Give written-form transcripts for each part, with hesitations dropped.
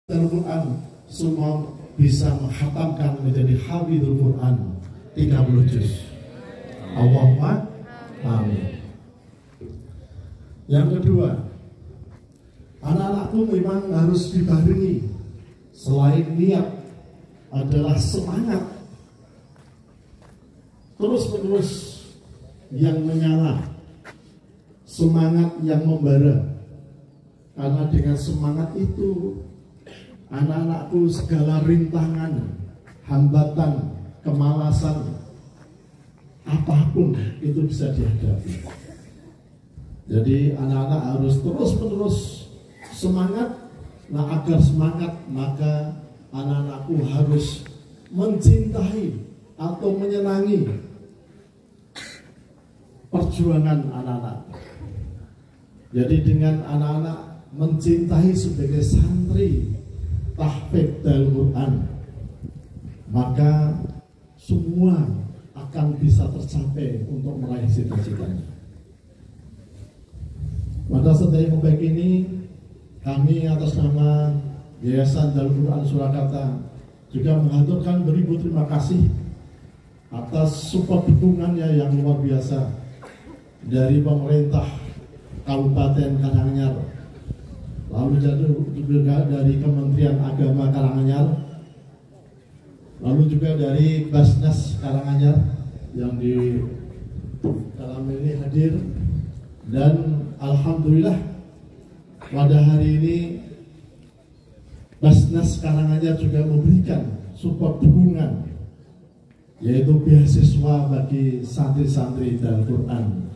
Al-Quran semua bisa menghatamkan menjadi hafidhul Quran 30 juz. Allahumma amin. Yang kedua, anak-anakku memang harus dibarengi selain niat adalah semangat terus-menerus yang menyala, semangat yang membara. Karena dengan semangat itu anak-anakku segala rintangan, hambatan, kemalasan, apapun itu bisa dihadapi. Jadi anak-anak harus terus-menerus semangat. Nah, agar semangat maka anak-anakku harus mencintai atau menyenangi perjuangan anak-anak. Jadi dengan anak-anak mencintai sebagai santri tahfidz Al-Quran, maka semua akan bisa tercapai untuk meraih cita-citanya. Pada saat yang baik ini, kami atas nama Yayasan Darul Quran Surakarta juga mengaturkan beribu terima kasih atas support dukungannya yang luar biasa dari pemerintah Kabupaten Karanganyar, lalu juga dari Kementerian Agama Karanganyar, lalu juga dari Basnas Karanganyar yang di dalam ini hadir, dan alhamdulillah pada hari ini Basnas Karanganyar juga memberikan support dukungan, yaitu beasiswa bagi santri-santri Darul Quran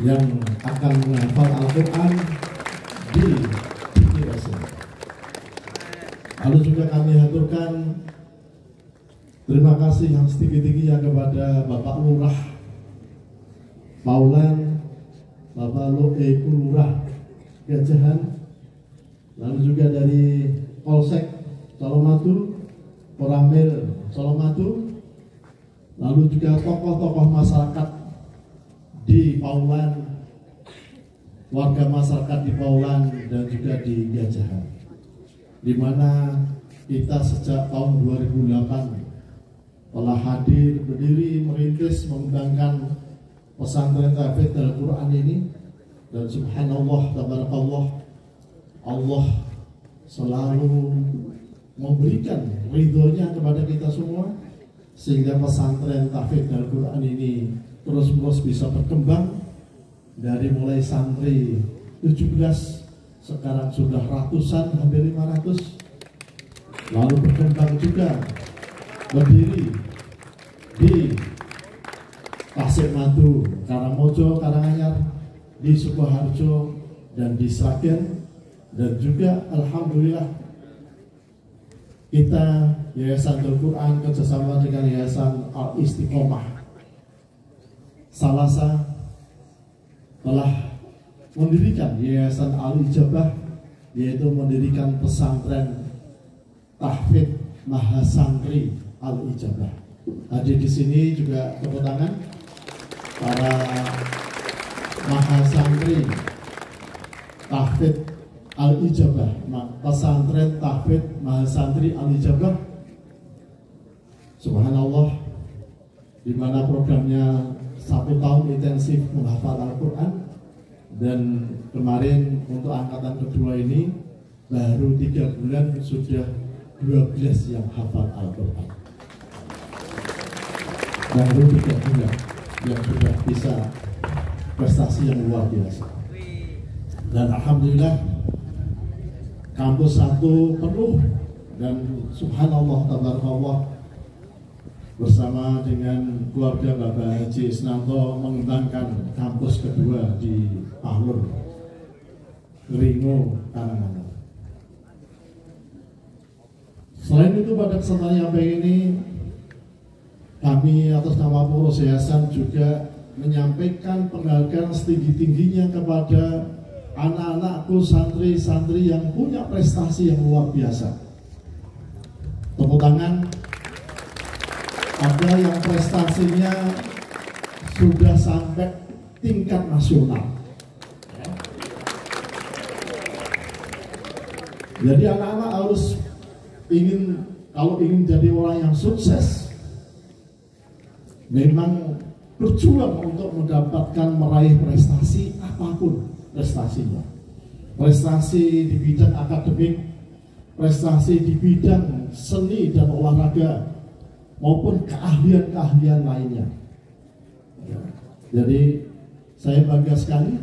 yang akan menghafal Al-Quran di ITS. Lalu juga kami haturkan terima kasih yang setinggi-tingginya kepada Bapak Lurah Paulan, Bapak Lurah Gajahan, lalu juga dari Polsek Colomadu, Koramil Colomadu, lalu juga tokoh-tokoh masyarakat di Paulan, warga masyarakat di Paulan dan juga di Gajahan, di mana kita sejak tahun 2008 telah hadir, berdiri, merintis, mengembangkan pesantren tahfidz Al-Quran ini, dan subhanallah, tabarakallah, Allah selalu memberikan ridhonya kepada kita semua, sehingga pesantren tahfidz Al-Quran ini terus-menerus bisa berkembang dari mulai santri 17, sekarang sudah ratusan, hampir 500, lalu berkembang juga berdiri di Tasikmalaya, Karangmojo, Karanganyar, di Sukoharjo dan di Sragen, dan juga alhamdulillah kita Yayasan Darul Quran kerjasama dengan Yayasan Al-Istiqomah Salasa telah mendirikan Yayasan Al-Ijabah, yaitu mendirikan pesantren tahfidz Mahasantri Al-Ijabah. Hadir di sini juga tepuk tangan para Mahasantri tahfidz Al-Ijabah, pesantren tahfidz Mahasantri Al-Ijabah. Subhanallah, di mana programnya 1 tahun intensif menghafal Al-Quran, dan kemarin untuk angkatan kedua ini baru 3 bulan sudah 12 yang hafal Al-Quran. Baru 3 bulan yang sudah bisa prestasi yang luar biasa. Dan alhamdulillah kampus 1 penuh, dan subhanallah, tabarakallah, bersama dengan keluarga Bapak Haji Isnanto mengembangkan kampus kedua di Pahlur, Ringo, Karanganyar. Selain itu, pada kesempatan yang baik ini, kami atas nama pengurus yayasan juga menyampaikan penghargaan setinggi-tingginya kepada anak-anakku, santri-santri yang punya prestasi yang luar biasa. Tepuk tangan. Ada yang prestasinya sudah sampai tingkat nasional. Jadi anak-anak harus kalau ingin jadi orang yang sukses, memang berjuang untuk meraih prestasi apapun prestasinya. Prestasi di bidang akademik, prestasi di bidang seni dan olahraga, maupun keahlian-keahlian lainnya. Jadi saya bangga sekali.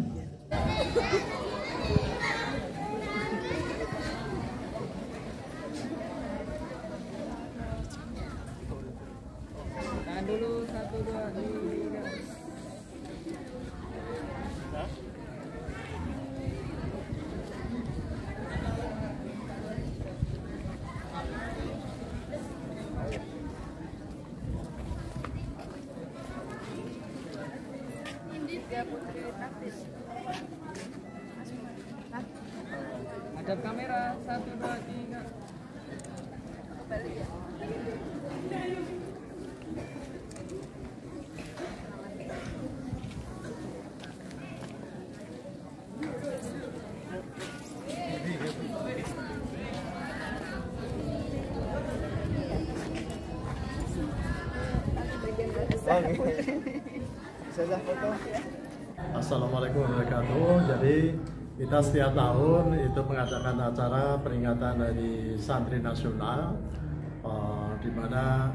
Tahan dulu, 1, 2, 3. Hadap kamera, 1, 2, 3. Assalamualaikum warahmatullahi wabarakatuh. Jadi kita setiap tahun itu mengadakan acara peringatan dari Santri Nasional, di mana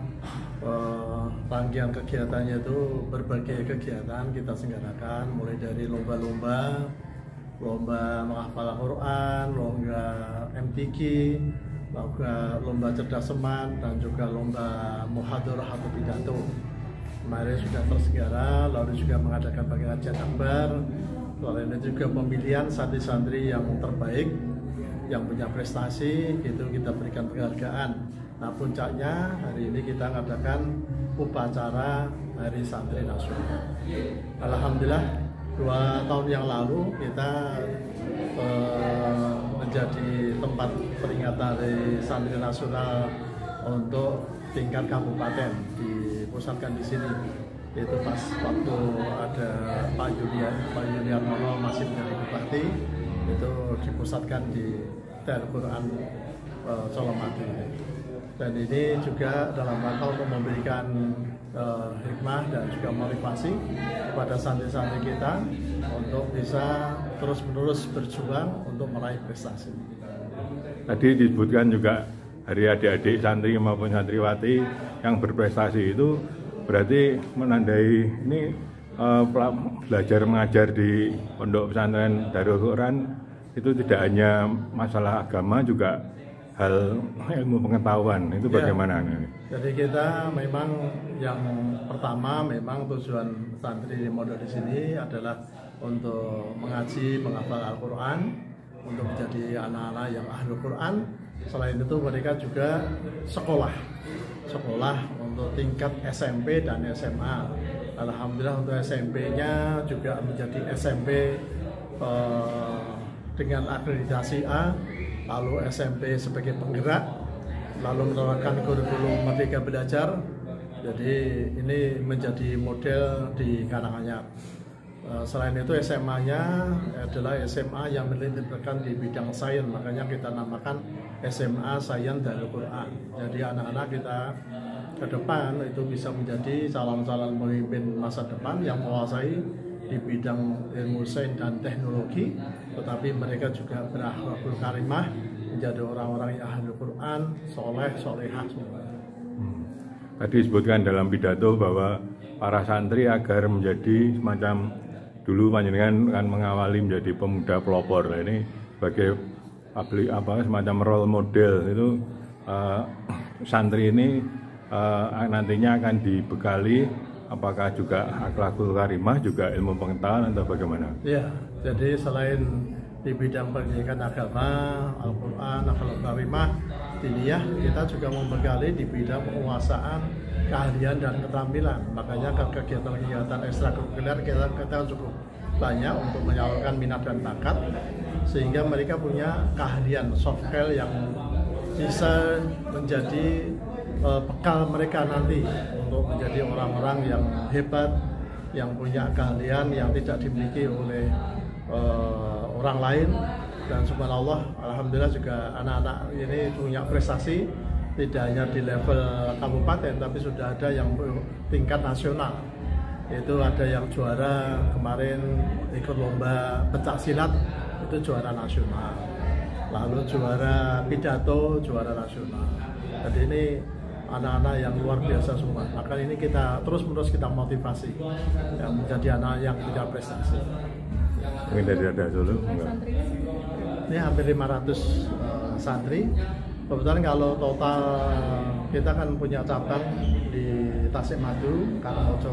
rangkaian kegiatannya itu berbagai kegiatan kita selenggarakan, mulai dari lomba menghafal Al-Quran, lomba MTQ, lomba cerdas seman, dan juga lomba muhadharah atau pidato. Kemarin sudah terselenggara, lalu juga mengadakan pengajian akbar. Selain itu juga pemilihan santri-santri yang terbaik, yang punya prestasi, itu kita berikan penghargaan. Nah, puncaknya hari ini kita mengadakan upacara Hari Santri Nasional. Alhamdulillah, 2 tahun yang lalu kita menjadi tempat peringatan Hari Santri Nasional untuk tingkat kabupaten, dipusatkan di sini. Itu pas waktu ada Pak Yulian Mono masih menjadi bupati, itu dipusatkan di Darul Quran Colomadu. Dan ini juga dalam rangka untuk memberikan hikmah dan juga motivasi kepada santri-santri kita untuk bisa terus-menerus berjuang untuk meraih prestasi. Tadi disebutkan juga hari adik-adik santri maupun santriwati yang berprestasi, itu berarti menandai ini belajar mengajar di pondok pesantren Darul Quran itu tidak hanya masalah agama, juga hal ilmu pengetahuan. Itu bagaimana? Jadi kita memang yang pertama, memang tujuan santri di pondok di sini adalah untuk mengaji, menghafal Al-Quran, untuk menjadi anak-anak yang ahlul Quran. Selain itu mereka juga sekolah untuk tingkat SMP dan SMA. Alhamdulillah untuk SMP-nya juga menjadi SMP dengan akreditasi A, lalu SMP sebagai penggerak, lalu menerapkan kurikulum Merdeka Belajar. Jadi ini menjadi model di Karanganyar. Selain itu SMA-nya adalah SMA yang melibatkan di bidang sains, makanya kita namakan SMA Sains Darul Quran. Jadi anak-anak kita ke depan itu bisa menjadi calon-calon pemimpin masa depan yang menguasai di bidang ilmu sains dan teknologi, tetapi mereka juga berakhlakul karimah, menjadi orang-orang yang ahli Quran, soleh, solehah semua. Tadi disebutkan dalam pidato bahwa para santri agar menjadi semacam, dulu panjenengan kan mengawali menjadi pemuda pelopor. Nah, ini sebagai semacam role model itu, santri ini nantinya akan dibekali apakah juga akhlakul karimah, juga ilmu pengetahuan, atau bagaimana? Ya, jadi selain di bidang pendidikan agama, Al-Quran, akhlakul karimah, diniyah, kita juga membekali di bidang penguasaan, keahlian dan keterampilan. Makanya kegiatan-kegiatan ekstrakurikuler kita cukup banyak untuk menyalurkan minat dan bakat, sehingga mereka punya keahlian soft skill yang bisa menjadi bekal mereka nanti untuk menjadi orang-orang yang hebat, yang punya keahlian yang tidak dimiliki oleh orang lain, Dan subhanallah, alhamdulillah juga anak-anak ini punya prestasi tidak hanya di level kabupaten tapi sudah ada yang tingkat nasional. Itu ada yang juara kemarin ikut lomba pencak silat, itu juara nasional. Lalu juara pidato, juara nasional. Jadi ini anak-anak yang luar biasa semua. Maka ini kita terus-menerus kita motivasi yang menjadi anak yang punya prestasi. Mungkin dari ada dulu. Ini hampir 500 santri. Kebetulan kalau total kita kan punya cabang di Tasikmalaya, Karangmojo.